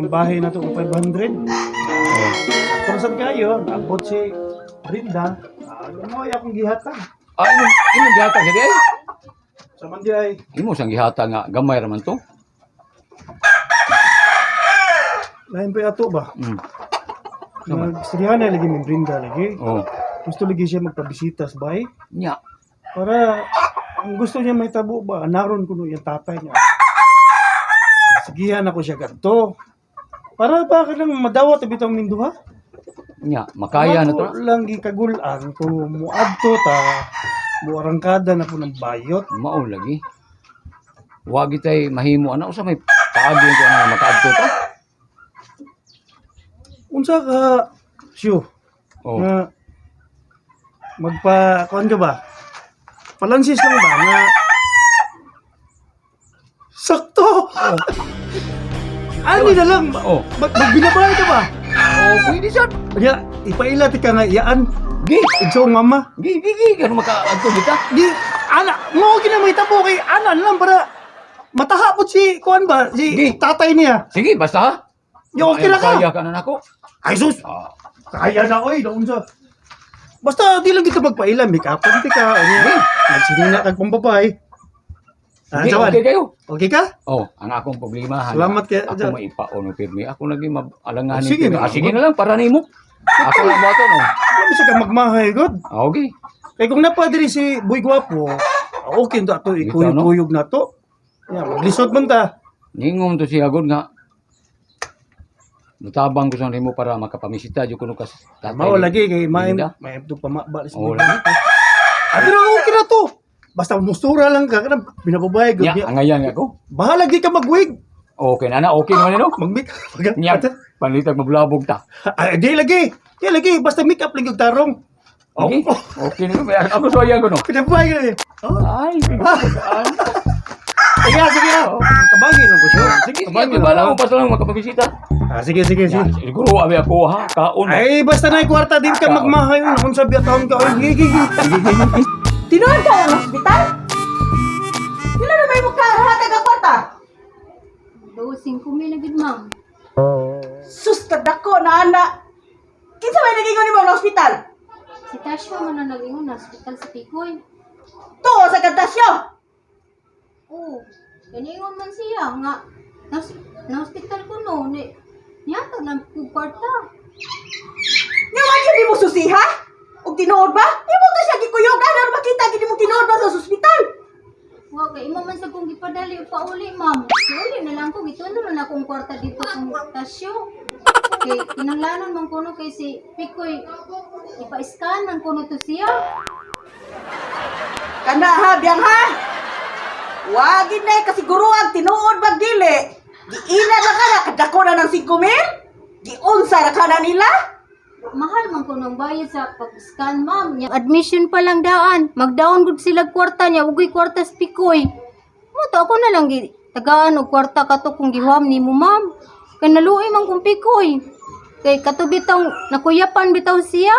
itong bahay na ito kung 500. Pero saan kayo? Abot si Brenda. Ano ay akong gihatan? Imong gihata gid ay. Sa man di ay. Imo sang gihata nga gamay ra man to. Lain pa ato ba? Sama. Nagstrihan na lagi ni Brenda lagi. Oh. Gusto lagi siya magpabisita sa bahay. Nya. Para ang gusto niya may tabo ba, naron kuno yung tatay niya. Sigihan ako siya ganito. Para ba ka lang madawat bitong minduha? Nya, makaya na to. Ako lang gikagulan kung muadto ta, buarangkada na po ng bayot. Mao lagi. Wa gitay mahimo ana usa may paagi ko ana makaadto ta. Unsa ka, Syo, Oh. nga kuan ka ba? Palansis lang ba nga sakto. Ani na lang. Oh. Magbinabahay ka ba? Oh, pwede sad. Kaya ipaila ti ka nga iyaan. Gi, Igso ang mama. gi kanu makaadto kita. Di ana, mo gina may tabo kay ana lang para matahapot si kuan ba si Di. tatay niya. Sige, basta ha. Yo, okay ra ka. Kaya ka na nako. Ay sus. Ah, Kaya na oy, daon sa. Basta di lang kita magpaila, make up di ka. Ano? Nagsinina kag pambabay. Ah, sige, Jawan. okay kayo. Okay ka? Oh, ang akong problema ha. Salamat kay- Ako maipaon pirmi. Ako lagi alanganin. Sige pirmi. na. Sige na lang para nimo. Ako lang bato no. Ano sa ka magmahay god? Okay. Kay kung napadiri si Boy Guapo, okay to ato ikuyog-kuyog na to. Ya, maglisod man ta. Ningom to siya gud nga. Natabang ko sa nimo para makapamisita jud kuno kas tatay. Mao lagi kay may Linda. to pamaba si Oo Boy lagi. Ah, pero okay na to. Basta mustura lang ka, kana binababay god. Nya, angayan ako. Bahala di ka magwig. Okay na oke naman no. Mag-make Nya, panitag mablabog ta. Ah, di lagi. Di lagi basta make up lang yung tarong. Okay. Okay na. Ako soyan ko no. Pinabay ka na. Oh. Ay, Sige, sige na. Tabangin lang ko siya. sige, Tabangin sige, bala mo pa lang makapamisita. Ah, sige, sige, sige. Siguro abi ako ha, kaon. Ay, basta na kwarta din ka magmahay. Kung sabi at taon ka, ay, gigi. Tinuod ka ng ospital? Pila na may magkahatag ang kwarta? Do 5,000 na gid, ma'am. Sus, kadako na ana. Kinsa may nagingon nimo ng ospital? Si Tasha man na nag-ingon na hospital sa Picoy. Tuo sa kantasyo. Oo. Ganingon man siya nga na hospital ko no ni niya to nang kwarta. Nga man siya di mo susiha? Og tinuod ba? Imo to siya gikuyog ana makita gid mo tinuod ba sa ospital? Wa kay imo man sa kong gipadali pa uli, ma'am. Uli na lang ko gitundo na akong kwarta dito kung Tasyo. Kay kinanglanon man kuno kay si Picoy ipa-scan man kuno to siya. Kana ha, biyang ha? Wagin na kasiguruan tinuod ba dili? Giila na ka na kadako na ng 5,000? Giunsa na ka na nila? Mahal man kuno ang bayad sa pag-scan, ma'am. Nya admission pa lang daan. Mag-down gud sila kwarta niya, ugoy kwarta sa Picoy. Mo to ako na lang tagaan og kwarta kato kung gihuam nimo, ma'am. Kay naluoy man kung Picoy. Kay kato bitaw nakuyapan bitaw siya.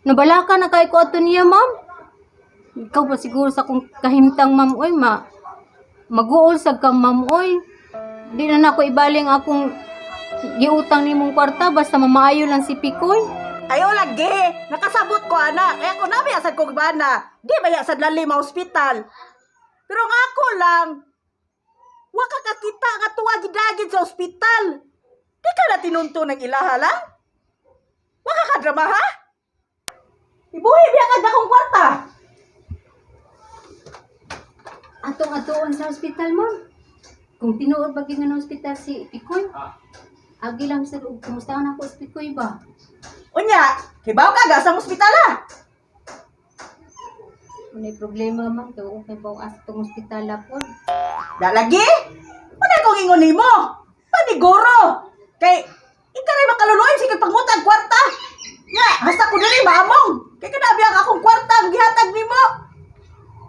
Nabalaka na kay ko ato niya, ma'am. Ikaw ba siguro sa kung kahimtang, ma'am, oy, mag-uol sa kang, ma'am, oy. Di na nako ibaling akong giutang nimong kwarta basta mamaayo lang si Picoy. Ayo lagi, nakasabot ko ana. Eh ako na biya sad kog bana. Di baya sad lalim sa ospital. Pero nga ako lang, wa ka kakita nga tuwa gidagid sa ospital. Di ka na tinunto ng ilaha lang? Wa ka kadrama ha? Ibuhi biya ka dakong kwarta. Atong-atoon sa ospital, ma'am. Kung tinuod ba nga ng ospital si Picoy, agi lang sa loob. Kumusta ka na ako sa Picoy ba? Unya, kibaw ka ga sa ospital ha? Kung may problema, ma'am, kaya okay pa ang asa itong ospital po. Da lagi? Ano kong ingon nimo? Paniguro. Kay ikaw rin makaluloy sige pangutang kwarta. Nga, hasta ko dali maamong. Kay kanabi ang akong kwarta ang gihatag nimo.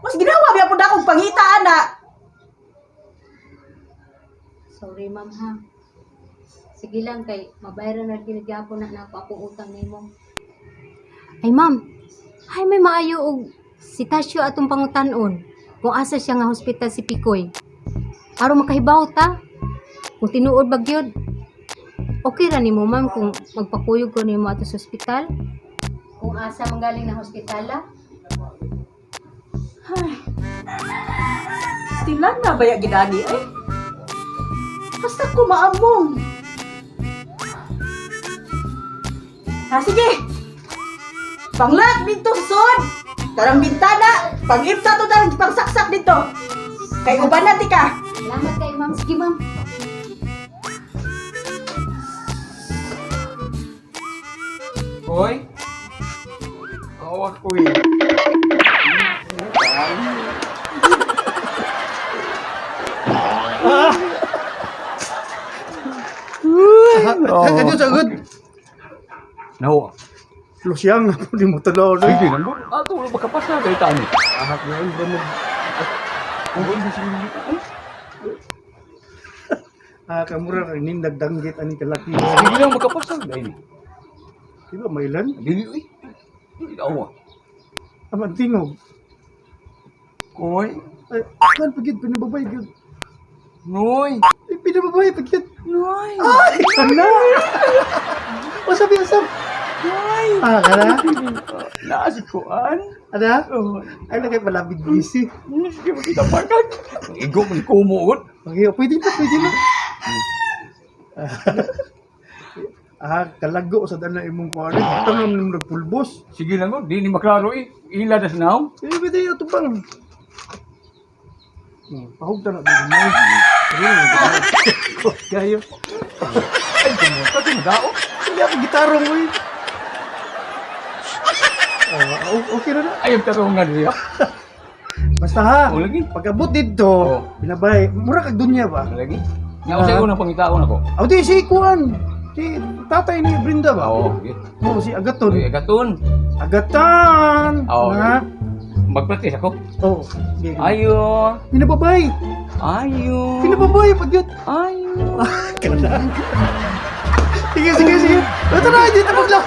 Mas ginawa biya pud akong pangita ana. Sorry, ma'am, ha. Sige lang, kay mabayaran na ginagyapon na ako akong utang nimo. Ay, ma'am. Ay, may maayo og si Tasyo atong pangutanon. Kung asa siya nga hospital si Picoy. Aron makahibaw ta. Kung tinuod ba gyud. Okay ra nimo ma'am kung magpakuyog ko nimo ato sa ospital? Kung asa manggaling na hospitala? Stilan na ba yung gidani eh? Basta ko maamong. Sige. Panglag dito sa sud. Karang bintana. Pangipsa to dahil pangsaksak dito. Kay uban na ka. Salamat kay ma'am. Sige ma'am. Hoy. Awak ko eh. Kadyo sagod. Nawa. Lusyang na po di mo tanaw. Ay, di nang ato wala makapasa kay tani. Ahak na yun ba mo? Kamura rin yung nagdanggit ani kalaki. Hindi lang makapasa dai. Di ba mailan? Dili uy. Dili awa. Aman tingog. Koy. Ay, kan pagit pinababay gyud. Noy. Ay, pinababay pagit. Noy. Ay, kana. Usap usap. Noy. Kana. Naasi ko an. Ada? Ay, lagay pala busy. Sige mo kita pagkat. Igo man kumuot. Okay, pwede na, pwede na. Kalago sa dana imong kuwan. Tangan nimo nagpulbos. Sige lang ko, di ni maklaro eh. Ila das now. Eh, pwede ito bang. Pahog na din mo. Kayo. Ay, kumuot ka dao. Hindi ako gitaro mo eh. Okay na na. Ayun tarungan niya. Basta ha. O lagi. Pagkabot dito, Oh. binabay. Mura kag dunya ba? Lagi. Nga sa unang pangitaon ako. Di si kuan. Si tatay ni Brenda ba? Oo. Okay. Si Agaton. Uy, agaton. Agatan! Oo. Ha? Magpratis ako. Oo. Ayo. Pinababay. Ayo. Pinababay pag yun. Ayo. Kala. Sige, sige, sige. Ito na, dito lang.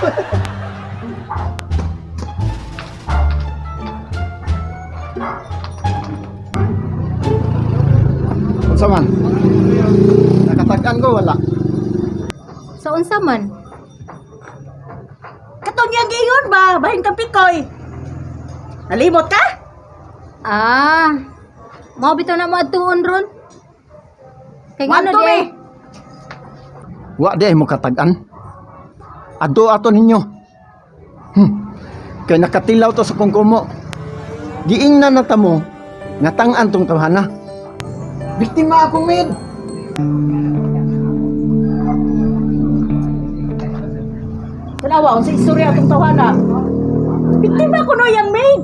Unsa man? Nakatag-an ko wala. Sa unsa man? Katong yang giyon ba? Bahin kang pikoy. Nalimot ka? Mao bitaw na maadtuon ron. Kay ngano Madto, di? eh. Wa di ay mo katag-an. Adto ato ninyo. Kay nakatilaw to sa kong kumo. Giingnan na tamo nga tang-an tong tawhana. Biktima ako, mid. Tanawa, sa istorya atong tawana. Biktima ko no yang maid.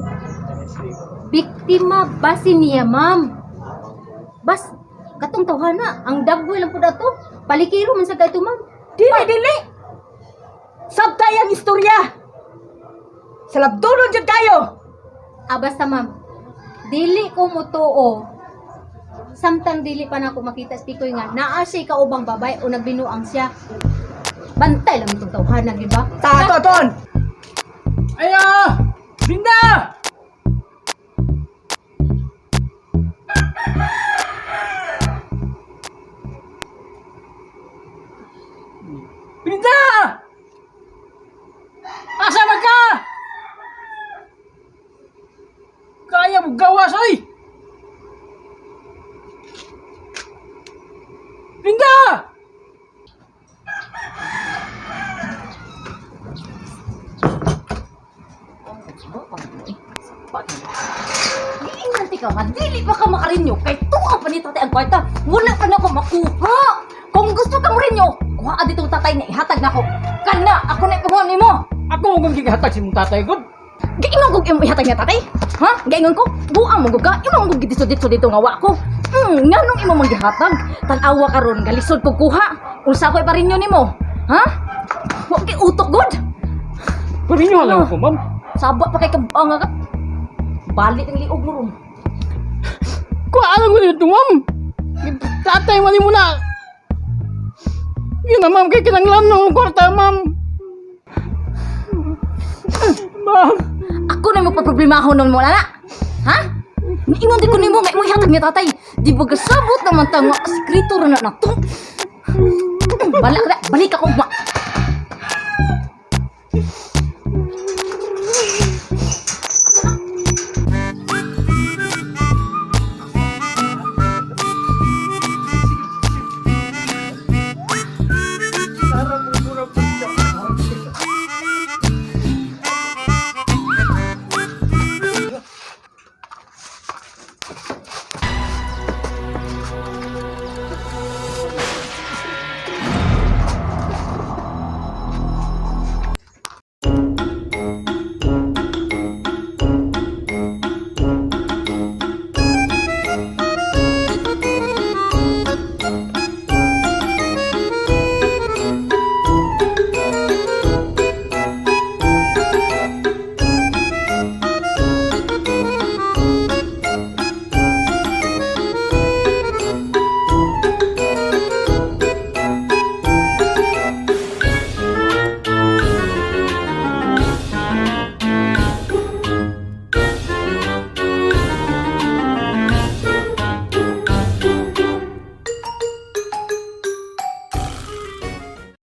Biktima basi niya, ma'am. Bas, katong tawhana, ang dagway lang po dato. Palikiro man sa kayto, ma'am. Dili, dili. Sabtay ang istorya. Salabdulon dyan kayo. Basta ma'am, dili ko mutuo. Samtang dili pa na ako makita sa pikoy nga naa siya kaubang babay o nagbinuang siya. Bantay lang itong tawhana, di ba? Ton. Ayo. Binda. Binda. Asa man ka? Kaya mo gawas, oy! Binda! Iinganti ka man, dili pa ka makarinyo. Kay tuwa pa ni tatay ang kwarta. Wala pa na ako makuha. Kung gusto ka mo rinyo, kuha ditong tatay na ihatag na ako. Kana, ako na ipamuha ni mo. Ako ang gigihatag si mong tatay, God. Gaingon ko imong ihatag niya tatay? Ha? Gaingon ko? Buang mo ka? Imong ko gitisod dito nga wa ko. Nganong imo mang gihatag? Tan-awa karon galisod ko kuha. Unsa ko'y parinyo nimo? Ha? Wa kay utok god. Parinyo lang ako, ma'am. Saba pa kay kabanga ka. Balik ang liog mo ron. Kuha alam ko dito, ma'am. Tatay, mali mo na. Yun na, ma'am. Kaya kinanglan ng kwarta, ma'am. Ma'am. Ako na magpaproblemahon nun mo na. Ha? Niingon di ko nimo nga imo ihatag niya tatay. Di ba kasabot naman ta nga skrito ra na to. Balik ako ma.